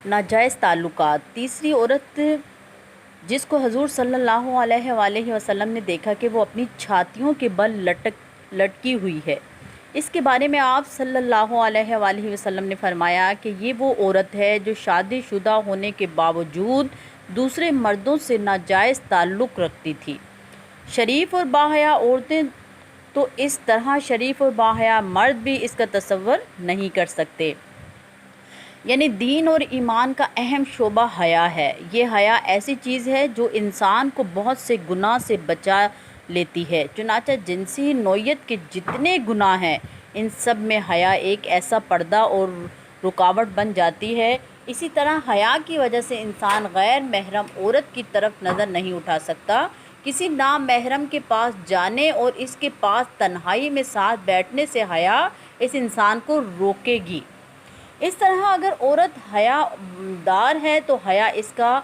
नाजायज़ ताल्लुकात। तीसरी औरत जिस को हजूर सल्लल्लाहु अलैहि वसल्लम ने देखा कि वो अपनी छातियों के बल लटकी हुई है, इसके बारे में आप सल्लल्लाहु अलैहि वसल्लम ने फरमाया कि ये वो औरत है जो शादीशुदा होने के बावजूद दूसरे मर्दों से नाजायज़ ताल्लुक़ रखती थी। शरीफ और बाहया औरतें तो इस तरह शरीफ और बाहया मर्द भी इसका तसव्वुर नहीं कर सकते। यानी दीन और ईमान का अहम शोबा हया है। ये हया ऐसी चीज़ है जो इंसान को बहुत से गुनाह से बचा लेती है। चुनांचे जिनसी नौयत के जितने गुनाह हैं, इन सब में हया एक ऐसा पर्दा और रुकावट बन जाती है। इसी तरह हया की वजह से इंसान गैर महरम औरत की तरफ नज़र नहीं उठा सकता। किसी नामहरम के पास जाने और इसके पास तन्हाई में साथ बैठने से हया इस इंसान को रोकेगी। इस तरह अगर औरत हयादार है तो हया इसका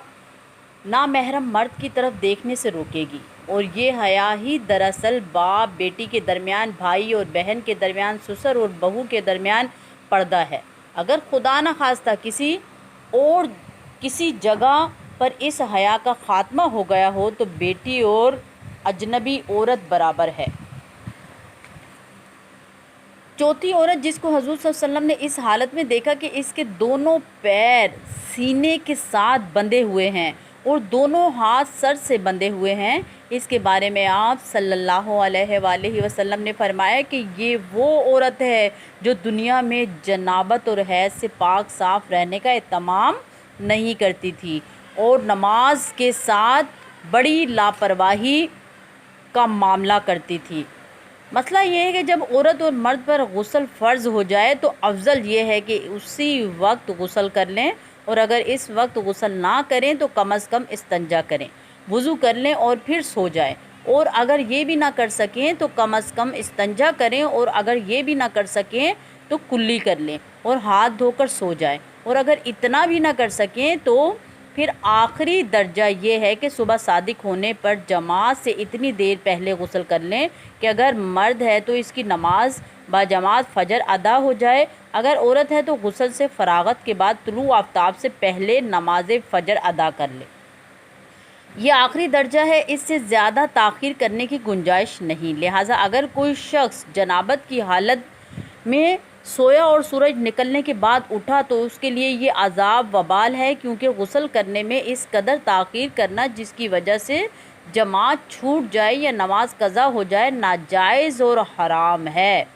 नामहरम मर्द की तरफ देखने से रोकेगी, और ये हया ही दरअसल बाप बेटी के दरमियान, भाई और बहन के दरमियान, ससुर और बहू के दरमियान पर्दा है। अगर खुदा न खास्ता किसी जगह पर इस हया का ख़ात्मा हो गया हो तो बेटी और अजनबी औरत बराबर है। चौथी औरत जिसको हजूर सल्लल्लाहु अलैहि वसल्लम ने इस हालत में देखा कि इसके दोनों पैर सीने के साथ बंधे हुए हैं और दोनों हाथ सर से बंधे हुए हैं, इसके बारे में आप सल्लल्लाहु अलैहि वसल्लम ने फरमाया कि ये वो औरत है जो दुनिया में जनाबत और हैज़ से पाक साफ़ रहने का एहतमाम नहीं करती थी और नमाज के साथ बड़ी लापरवाही का मामला करती थी। मसला ये है कि जब औरत और मर्द पर गुस्ल फ़र्ज़ हो जाए तो अफजल ये है कि उसी वक्त गुस्ल कर लें, और अगर इस वक्त गुस्ल ना करें तो कम अज़ कम इस्तंजा करें, वज़ू कर लें और फिर सो जाएं। और अगर ये भी ना कर सकें तो कम अज़ कम इस्तंजा करें, और अगर ये भी ना कर सकें तो कुल्ली कर लें और हाथ धोकर सो जाएं। और अगर इतना भी ना कर सकें तो फिर आखिरी दर्जा ये है कि सुबह सादिक होने पर जमात से इतनी देर पहले गुस्ल कर लें कि अगर मर्द है तो इसकी नमाज बाजमात फ़जर अदा हो जाए, अगर औरत है तो गुस्ल से फ़रागत के बाद तुलू आफ्ताब से पहले नमाज फ़जर अदा कर ले। ये आखिरी दर्जा है, इससे ज़्यादा ताख़ीर करने की गुंजाइश नहीं। लिहाजा अगर कोई शख्स जनाबत की हालत में सोया और सूरज निकलने के बाद उठा तो उसके लिए ये अज़ाब वबाल है, क्योंकि गुस्ल करने में इस कदर ताख़ीर करना जिसकी वजह से जमात छूट जाए या नमाज कज़ा हो जाए नाजायज़ और हराम है।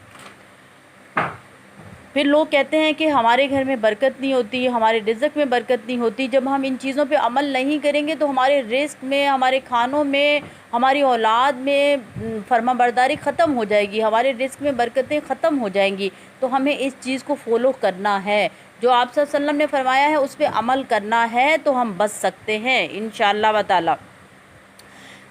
फिर लोग कहते हैं कि हमारे घर में बरकत नहीं होती, हमारे रिज़्क़ में बरकत नहीं होती। जब हम इन चीज़ों पे अमल नहीं करेंगे तो हमारे रिज़्क़ में, हमारे खानों में, हमारी औलाद में फर्माबरदारी ख़त्म हो जाएगी, हमारे रिज़्क़ में बरकतें ख़त्म हो जाएंगी। तो हमें इस चीज़ को फ़ॉलो करना है, जो आप सल्लल्लाहु अलैहि वसल्लम ने फरमाया है उस पर अमल करना है, तो हम बच सकते हैं इंशाअल्लाह व ताला।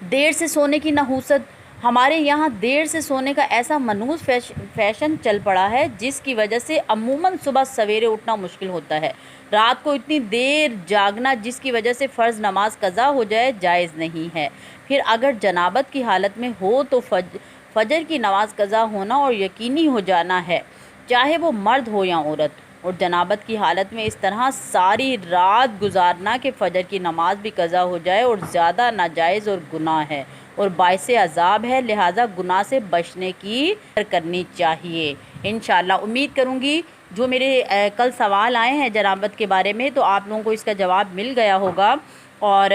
देर से सोने की नहूसत। हमारे यहाँ देर से सोने का ऐसा मनहूस फैशन चल पड़ा है जिसकी वजह से अमूमन सुबह सवेरे उठना मुश्किल होता है। रात को इतनी देर जागना जिसकी वजह से फ़र्ज़ नमाज कज़ा हो जाए जायज़ नहीं है। फिर अगर जनाबत की हालत में हो तो फ़जर की नमाज कज़ा होना और यकीनी हो जाना है, चाहे वो मर्द हो या औरत। और जनाबत की हालत में इस तरह सारी रात गुजारना कि फ़जर की नमाज भी कज़ा हो जाए और ज़्यादा नाजायज़ और गुनाह है और बाइसे अज़ाब है। लिहाजा गुनाह से बचने की करनी चाहिए। इंशाअल्लाह उम्मीद करूँगी जो मेरे कल सवाल आए हैं जनाबत के बारे में तो आप लोगों को इसका जवाब मिल गया होगा, और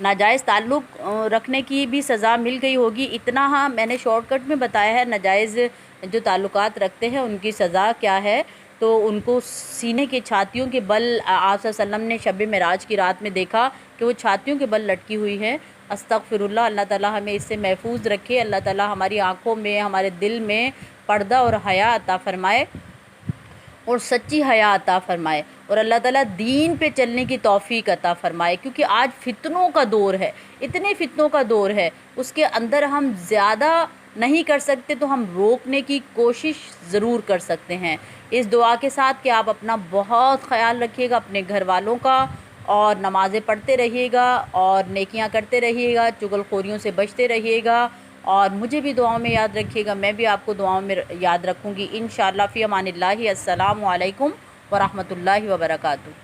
नाजायज़ ताल्लुक़ रखने की भी सज़ा मिल गई होगी। इतना हाँ मैंने शॉर्टकट में बताया है नाजायज़ जो ताल्लुकात रखते हैं उनकी सज़ा क्या है। तो उनको सीने के छातियों के बल आप सल्लल्लाहु अलैहि वसल्लम ने शब मेराज की रात में देखा कि वो छातियों के बल लटकी हुई है। अस्तग़फ़िरुल्लाह, अल्लाह ताला हमें इससे महफूज रखे। अल्लाह ताला हमारी आँखों में, हमारे दिल में पर्दा और हया अता फ़रमाए और सच्ची हया अता फ़रमाए, और अल्लाह ताला दीन पे चलने की तौफ़ीक अता फ़रमाए। क्योंकि आज फ़ितनों का दौर है, इतने फ़ितनों का दौर है, उसके अंदर हम ज़्यादा नहीं कर सकते तो हम रोकने की कोशिश ज़रूर कर सकते हैं। इस दुआ के साथ कि आप अपना बहुत ख़याल रखिएगा, अपने घर वालों का, और नमाज़ें पढ़ते रहिएगा और नेकियां करते रहिएगा, चुगलखोरियों से बचते रहिएगा, और मुझे भी दुआओं में याद रखिएगा, मैं भी आपको दुआओं में याद रखूँगी इंशाअल्लाह। फ़ी अमानिल्लाहि। अस्सलामु अलैकुम व रहमतुल्लाहि व बरकातुहू।